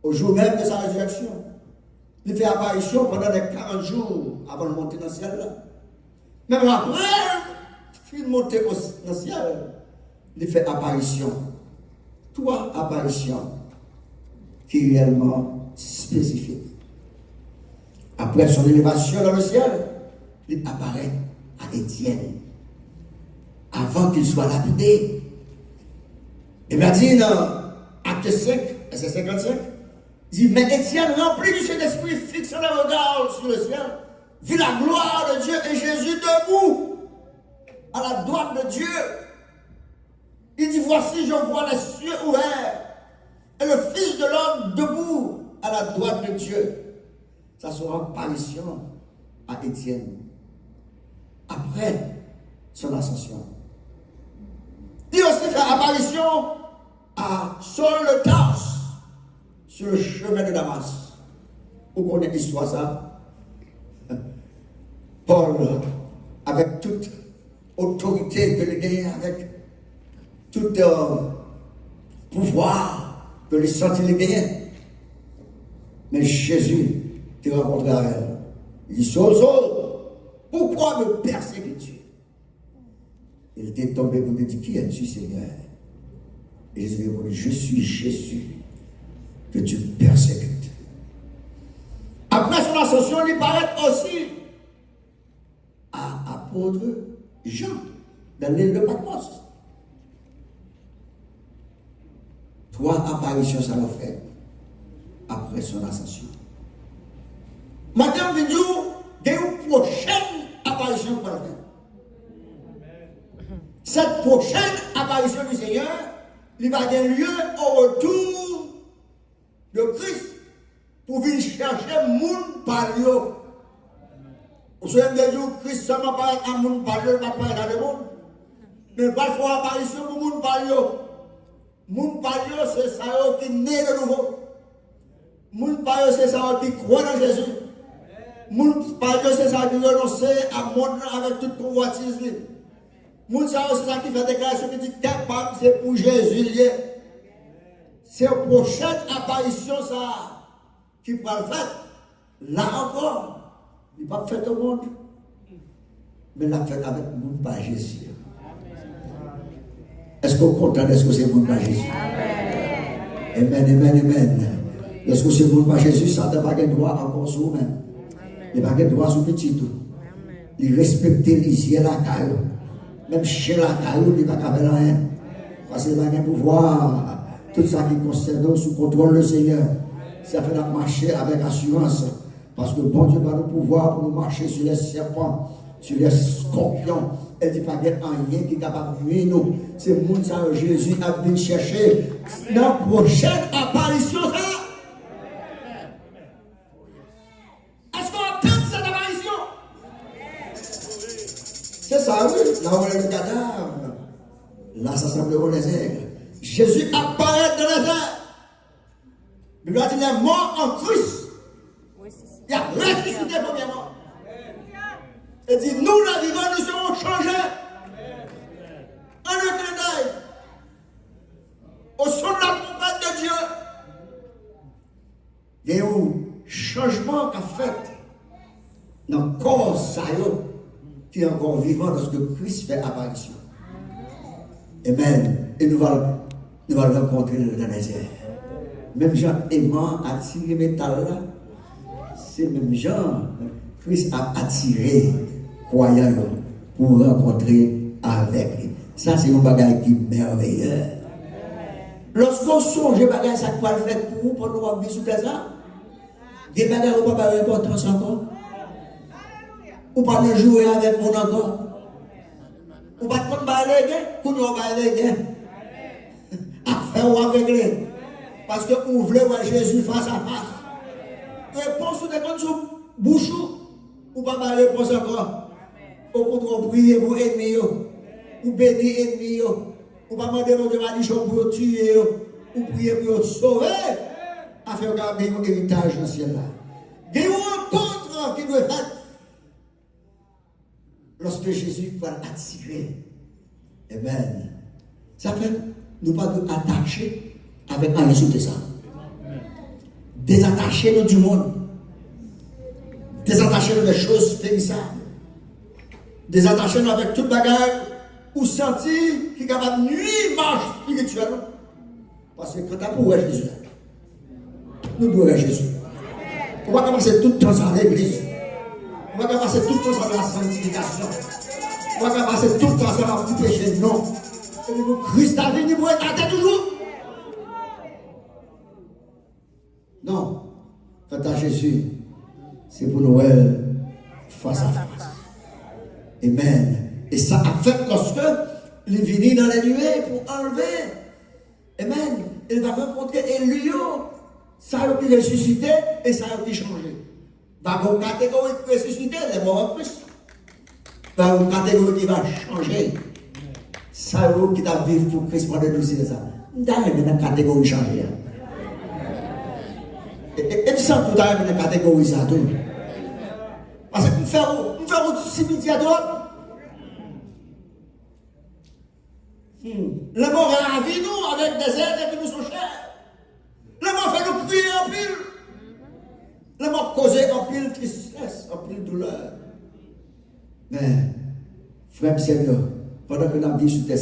S7: au jour même de sa résurrection, il fait apparition pendant les 40 jours avant de monter dans le ciel. Même après, il monte dans le ciel, il fait apparition. 3 apparitions qui sont réellement spécifiques. Après son élévation dans le ciel, il apparaît à Étienne avant qu'il soit lapidé. Il m'a dit dans Acte 5, verset 55, il dit, mais Étienne, rempli du Saint-Esprit, fixant le regard sur le ciel, vit la gloire de Dieu et Jésus debout à la droite de Dieu. Il dit, voici, je vois les cieux ouverts et le Fils de l'homme debout à la droite de Dieu. Ça sera apparition à Étienne après son ascension. Il aussi fait apparition à Saul de Tarse sur le chemin de Damas. Vous connaissez l'histoire ça? Paul, avec toute autorité que le gagne, avec tout pouvoir que les sentit le gagne. Mais Jésus te rencontré à elle. Il dit, Saul, pourquoi me persécutes-tu? Il était tombé pour me dire, qui es-tu, Seigneur? Et Jésus lui a dit, je suis Jésus que tu persécutes. Après son ascension, il paraît aussi à apôtre Jean, dans l'île de Patmos. 3 apparitions, ça l'a fait après son ascension. Madame Vidou, il y a une prochaine apparition pour la faire. Cette prochaine apparition du Seigneur, il va avoir lieu au retour de Christ pour venir chercher moun palio. Vous savez, des jours, Christ seulement parle à moun palio, il va parler à le monde. Mais il va faire apparition pour moun palio. Moun palio, c'est ça qui est né de nouveau. Moun palio, c'est ça qui croit dans Jésus. Moun palio, c'est ça qui renonce à monde avec toute convoitise. Moun palio, c'est ça qui fait déclaration qui dit capable, c'est pour Jésus. c'est une prochaine apparition ça qui pourra le faire. Là encore, il va faire au monde, mais l'a fait avec le monde par Jésus. Est-ce qu'on est content de ce que c'est le monde par Jésus? Amen, amen, amen. Est-ce que c'est le monde par Jésus? Ça n'a pas de droit encore sur vous-même. Il n'a pas de droit sur petit tout. Il respecte les la caillou. Même chez la caillou, il n'a pas de rien. Parce qu'il n'a pas de pouvoir. Tout ça qui concerne sous contrôle le Seigneur. Ça fait marcher avec assurance. Parce que bon Dieu va nous pouvoir pour nous marcher sur les serpents, sur les scorpions. Elle dit pas qu'il y a rien qui est capable de nuire nous. C'est le monde ça Jésus a venu chercher. Dans la prochaine apparition, ça. Est-ce qu'on attend cette apparition? C'est ça, oui. Là où est le cadavre. Là, ça semble les aigles. Jésus apparaît dans les airs. Il doit dire mort en Christ. Il a ressuscité premièrement. Et dit, nous, la vivants, nous serons changés. En un clin d'œil. Au son de la trompette de Dieu. Il y a un changement qu'a fait dans le corps ça qui est encore vivant lorsque Christ fait apparition. Amen. Et nous allons le rencontrer dans les airs. Même Jean aimant attirer métal là, c'est même Jean, Christ a attiré croyants pour rencontrer avec lui. Ça, c'est un bagage qui est merveilleux. Lorsqu'on songe bagage, ça quoi le fait pour vous, pour nous vivre sous les arbres, des bagages n'ont pas d'importance encore. Ou pas de jouer avec mon encore. Ou pas de prendre balayé, pour nous balayé. Affaire ou avec lui. Parce que vous voulez voir Jésus face à face. Réponse ou des comptes sur bouchou, ou pas de réponse encore. Au contraire, prier pour ennemis, ou bénir ennemis, ou pas demander mon Dieu pour tuer, ou prier pour sauver, afin de garder un héritage dans le ciel là. Il y a une rencontre qui doit être faite lorsque Jésus va attirer. Amen. Ça fait nous pas nous attacher avec un résultat de ça. Désattacher nous du monde. Désattacher nous des choses périssables. Désattacher nous avec toute bagarre ou sentir qui est capable de nuire marche spirituelle. Parce que quand tu as pour Jésus, nous devons Jésus. On va commencer tout le temps dans l'église. On va commencer tout le temps dans la sanctification. On va commencer tout le temps dans le petit péché. Non. Christ a venu pour être toujours. Non. Quant à Jésus, c'est pour Noël face à face. Amen. Et ça affecte lorsque il vient dans les nuées pour enlever. Amen. Il va rencontrer Elio. Ça a été ressuscité et ça a été changé. Dans une catégorie de ressuscité, les morts en Christ. Dans une catégorie qui va changer. Ça qui va vivre pour Christ pendant 12 ans. Dans une catégorie changée. Et tu sens tout à l'heure dans la catégorie ça tout. Parce que nous faisons similitude à droite. Le mort est à vie nous avec des êtres qui nous sont chers. Le mort fait nous prier en pile. Le mort causer en pile tristesse, en pile douleur. Mais, frère Seigneur, pendant que la vie sur terre,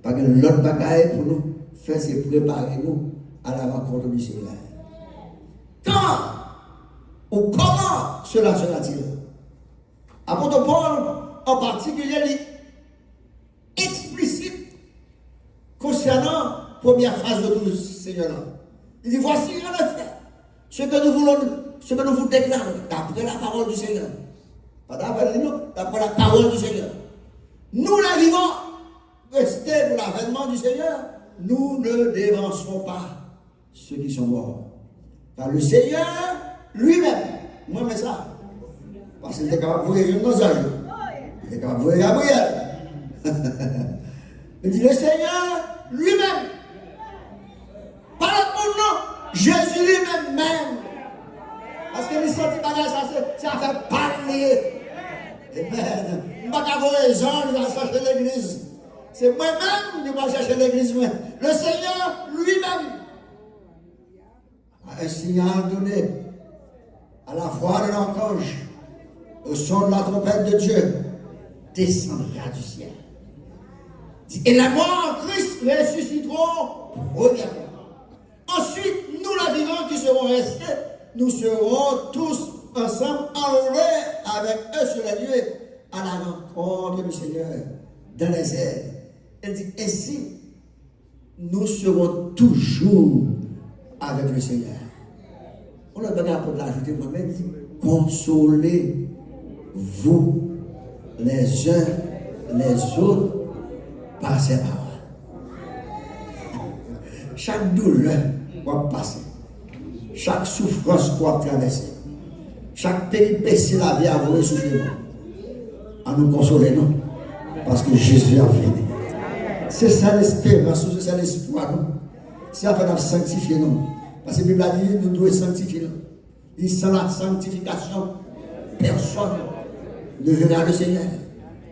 S7: pas que l'autre bagaille pour nous faire, c'est préparer nous à la rencontre du Seigneur. Quand ou comment cela sera-t-il? Apôtre Paul, en particulier, explicite concernant la première phrase de tout le Seigneur. Il dit, voici en effet ce que nous voulons, ce que nous vous déclarons, d'après la parole du Seigneur. Pas d'après nous, d'après la parole du Seigneur. Nous la vivons, restez pour l'avènement du Seigneur, nous ne dévancerons pas ceux qui sont morts. Car le Seigneur lui-même, moi mais ça, parce qu'il était capable de voir nos âges, il était capable de voir Gabriel. Il dit le Seigneur lui-même, pas le pour nous, Jésus lui-même même. Parce que les sentiments, ça fait parler. Amen. Je ne vais pas avoir les gens, je vais chercher l'église. C'est moi-même qui vais chercher l'église. Le Seigneur lui-même un signal donné à la voix de l'archange, au son de la trompette de Dieu, descendra du ciel. Et la mort en Christ ressusciteront premièrement. Ensuite, nous la vivants qui serons restés, nous serons tous ensemble enlevés avec eux sur les lieux à la rencontre du Seigneur dans les airs. Elle dit ainsi, nous serons toujours avec le Seigneur. On a besoin pour l'ajouter moi-même, dit consolez-vous les uns les autres par ces paroles. Chaque douleur qu'on passer, chaque souffrance qu'on traverser, chaque péripétie la vie a volé sur nous, à nous consoler, non? Parce que Jésus a venu. C'est ça l'espérance, c'est ça l'espoir, non? C'est afin de sanctifier nous. Parce que la Bible a dit nous devons sanctifier nous. Et sans la sanctification, personne ne verra le Seigneur.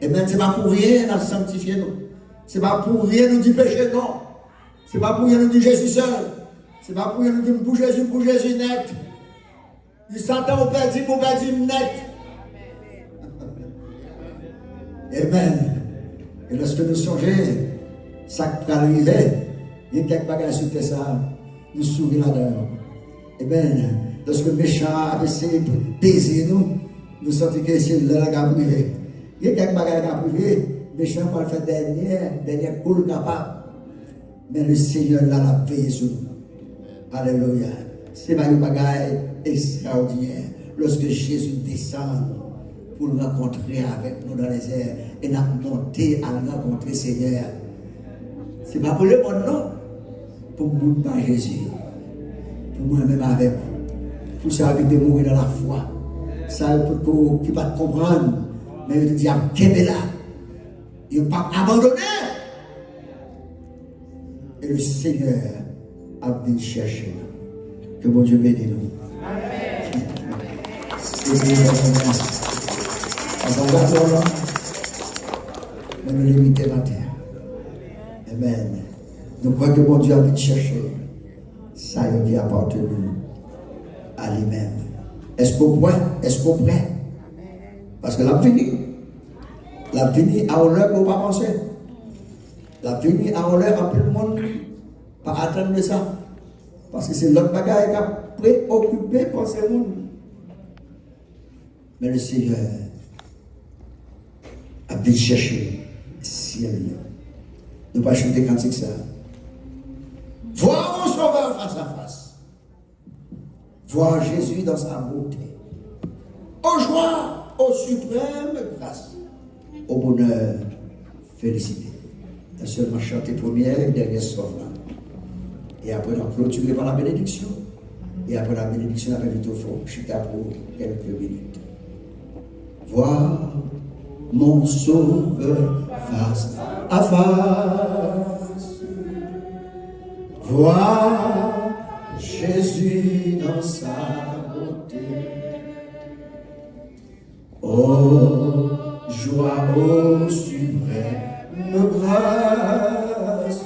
S7: Et bien, ce n'est pas pour rien de sanctifier nous. Ce n'est pas pour rien nous dire péché, non. Ce n'est pas pour rien nous dire Jésus seul. Ce n'est pas pour rien nous dire pour Jésus net. Il s'entend au perdu pour perdu net. Amen. Et lorsque nous songeons, ça qui arrive, il y a quelques bagages sur ça, nous sourions là-dedans. Amen. Lorsque le méchant a essayé de baiser nous, nous sentons que c'est là qui a privé. Il y a quelques bagages qui a privé, le méchant va le faire dernière coule capable. Mais le Seigneur l'a payé sur nous. Alléluia. C'est un bagage extraordinaire. Lorsque Jésus descend pour nous rencontrer avec nous dans les airs et nous monter à rencontrer le Seigneur. Ce n'est pas pour le monde, non. Pour nous, par Jésus. Pour moi-même avec vous. Pour ça, avec de mourir dans la foi. Ça, pour qui ne pas comprendre. Mais il dit, qu'il est là. Il ne pas abandonné. Et le Seigneur a venu chercher nous. Que bon Dieu bénisse nous. Amen. Mais nous limiter la terre. Amen. Nous croyons que bon Dieu a venu chercher. Ça qui appartenu à lui-même. Est-ce qu'on prêt? Parce que la fini a l'heure qu'on va penser. La fini a l'heure en plus le monde pas attendre ça. Parce que c'est l'autre bagaille qui a préoccupé pour ce monde. Mais le Seigneur a bien cherché ciel. Nous pas chanter cantique ça. Voir mon sauveur face à face. Voir Jésus dans sa beauté. Aux joies, aux suprêmes grâces. Au bonheur, félicité. On a seulement chanté première et dernière sauve. Et après, on a clôturé par la bénédiction. Et après la bénédiction, on a vite au fond. Chita pour quelques minutes. Voir mon sauveur face à face. Voir Jésus dans sa beauté. Oh, joie, ô suprême grâce.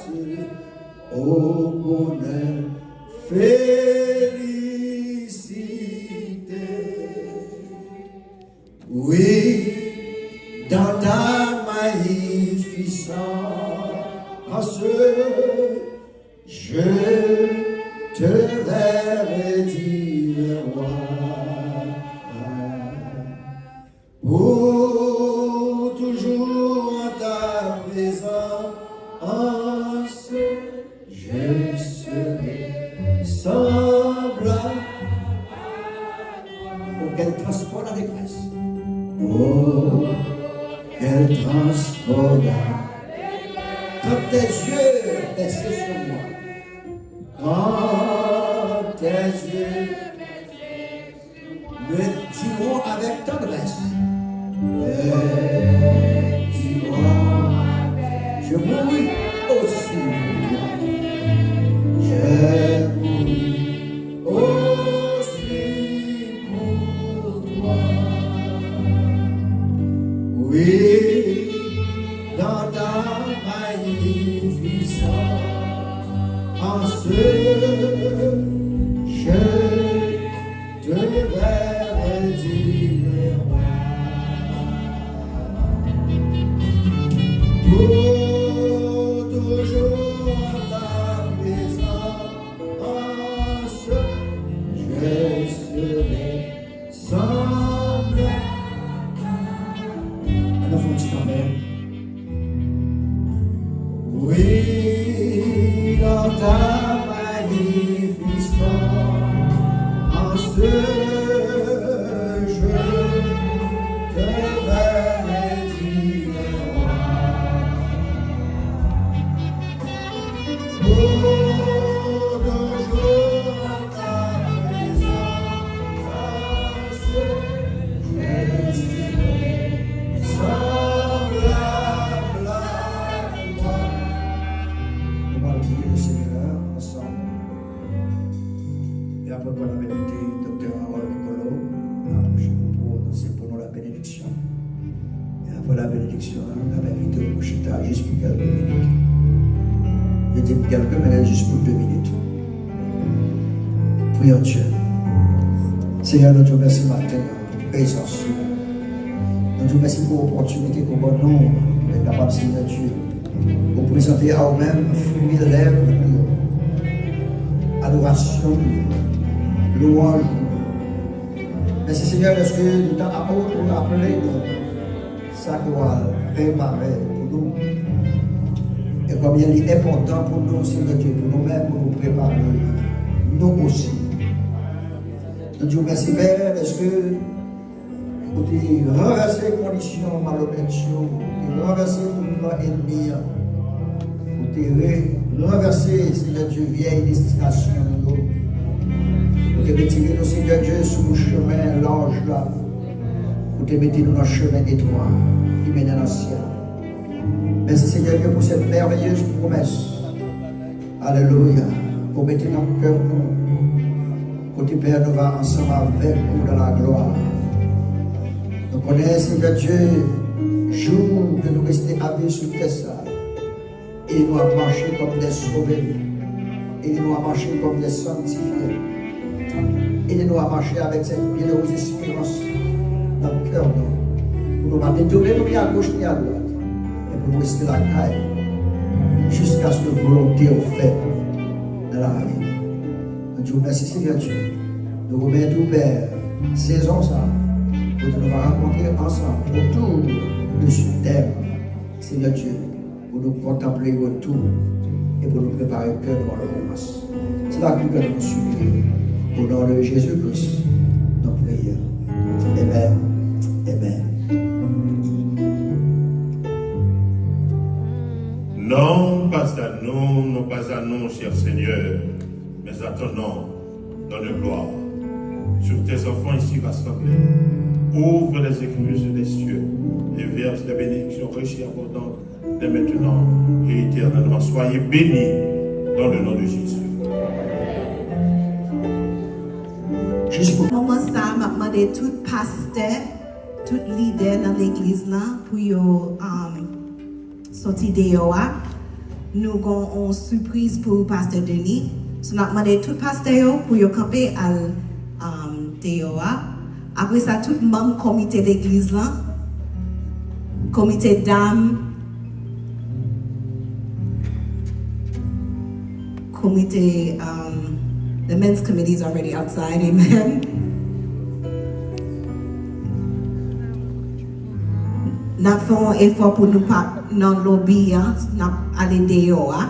S7: Ô bonheur, félicité. Oui, dans ta magnificence, je te verrai dire roi. Pour toujours en ta présence, je serai semblable. Oh, quel transport d'allégresse. Oh, quel transport d'allégresse. Quand tes yeux baissés sur moi, quand tes yeux me diront avec tendresse, dis-moi, je mourrai aussi pour toi. Je mourrai aussi pour toi. Oui, dans ta magnificence, je Pour toujours ta présence, je serai semblable. Alors, faut dire amen. Oui, dans ta magnificence, je te verrai dire roi. Pour toujours ta présence, je serai semblable à toi. Nous allons prier le Seigneur ensemble. Et après qu'on a médité, docteur Harold Nicolo, c'est pour nous la bénédiction. Et après la bénédiction, on a invité au Mouchita juste pour quelques minutes. Je dis quelques minutes, juste pour 2 minutes. Prions Dieu. Seigneur, nous te remercions matin pour présence. Nous te remercions pour l'opportunité qu'on va nous être capable, Seigneur Dieu, pour présenter à nous-mêmes fruits de lèvres, adoration, louange. Merci Seigneur, parce que nous t'avons appelé ça doit préparer pour nous. Et combien il est important pour nous, Seigneur Dieu, pour nous-mêmes, pour nous préparer, nous aussi. Nous disons merci Père, parce que vous avez renversé les conditions malhonnêtes, vous avez renversé tout le plan ennemi, vous avez renversé, Seigneur Dieu, vieille destination. Vous avez retiré nos Seigneur Dieu sur le chemin large là. Vous avez mis nous dans le chemin étroit qui mène dans le ciel. Merci Seigneur Dieu pour cette merveilleuse promesse. Alléluia. Pour mettre dans le cœur nous. Côté Père, nous va ensemble avec vous dans la gloire. Nous connaissons Seigneur Dieu, jour de nous rester à vivre sur terre. Et nous avons marché comme des sauvés. Et nous avons marché comme des sanctifiés. Aidez-nous à marcher avec cette bienheureuse espérance dans le cœur. Pour nous détourner nous ni à gauche ni à droite. Et pour nous rester la caille jusqu'à ce que volonté au fait de la vie. Nous disons merci Seigneur Dieu. Nous remettons Père, saison ça, pour nous rencontrer ensemble autour de ce thème, Seigneur Dieu, pour nous contempler le retour et pour nous préparer le cœur devant le romance. C'est là que nous nous supplier. Au nom de Jésus-Christ, nous prions. Amen. Amen.
S6: Non, pas à nous, non pas à nous, cher Seigneur, mais à ton nom, dans le gloire. Sur tes enfants ici rassemblés, ouvre les écluses des cieux et verse les bénédictions riches et abondantes dès maintenant et éternellement. Soyez bénis dans le nom de Jésus.
S8: Moment ça, m'a demandé tout pasteur, tout leader dans l'église là pour sortir dehors. Nous avons une surprise pour pasteur Denis. So m'a demandé tout pasteur pour camper à dehors. Après ça, tout membre comité d'église là, comité d'âme, comité the men's committee is already outside, amen. Nous faisons un effort pour nous pas dans le lobby, nous aller dehors.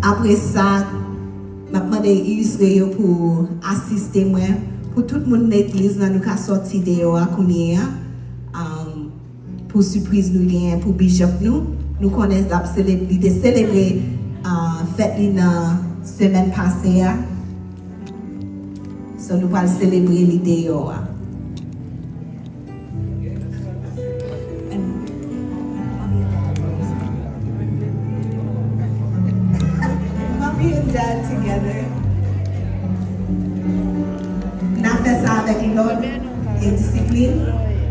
S8: Après ça, je demandé Israël pour assister moi, pour tout le monde de l'église, nous avons sorti dehors pour surprise nous gagnons pour bishop nous connaissons la célébrer fête la semaine passée. So nous allons célébrer l'idée. Mommy and dad together. N'a fait ça avec l'ordre et discipline?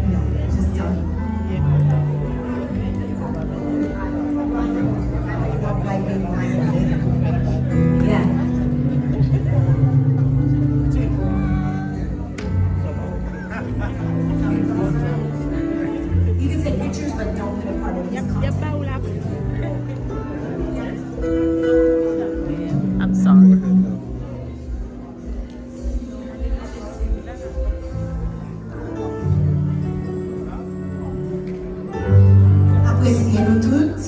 S8: No, just tell me. Yeah. You can nous toutes.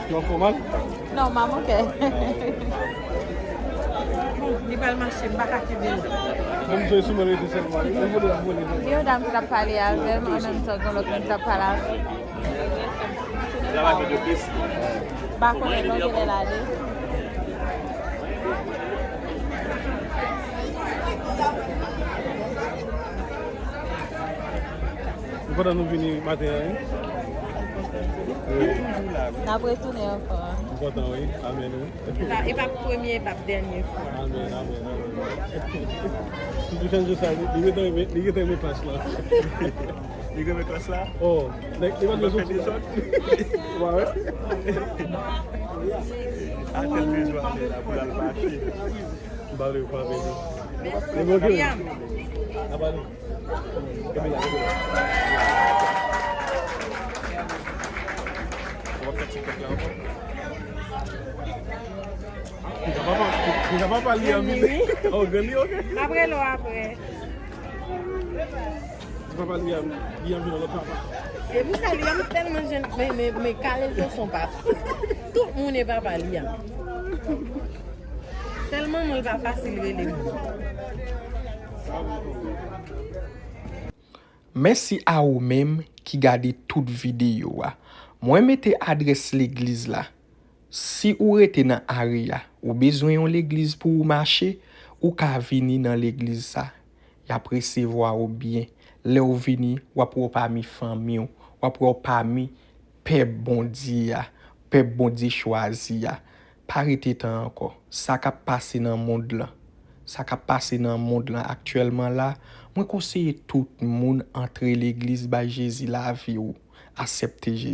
S9: Tu vas formal?
S2: Non, maman, ok.
S4: Ni pas le marché, pas qu'à qui vient.
S9: Même si je suis marié tout seul, il faut de la bonne idée.
S2: Il y a une dame qui a parlé avec elle, en même temps que l'autre qui a parlé avec elle. Bah, qu'on est là, il est là.
S9: Vous pouvez nous venir matin, hein?
S2: On a retourné encore.
S9: Important, oui. Amen.
S4: Et pas premier, pas dernier fois.
S9: Amen, amen. Si tu changes ça, il est dans mes classes là.
S1: Il y a une classe là?
S9: Oh, il va nous faire des autres. Ouais.
S1: Attends, je vais aller là pour la marcher.
S9: Bah, le pas avec nous.
S4: Bien.
S9: Ah, bah,
S1: On va faire TikTok là encore.
S9: tu n'as pas parlé en vidéo. Oh, gagné, ok.
S4: Après, l'eau, après.
S9: Tu n'as pas parlé en vidéo, papa.
S4: Et vous savez, il y a tellement de gens, mais calés ne sont pas. Tout le monde n'est pas parlé. Tellement, on ne va pas s'élever les mots.
S1: Merci à vous même qui gardez toute vidéo. Moi mettez adresse l'église là. Si vous êtes dans l'area, ou besoin de l'église pour marcher, ou ka venir dans l'église ça. Ya recevoir ou bien. Là ou venir, ou pour parmi famille, ou pour parmi peuple bondi ya, peuple bondi choisi ya. Parité temps encore. Ça ka passer dans le monde là. Ça qui passe dans le monde là actuellement là, moi conseille tout le monde entrer l'église by Jésus la vie ou accepter Jésus.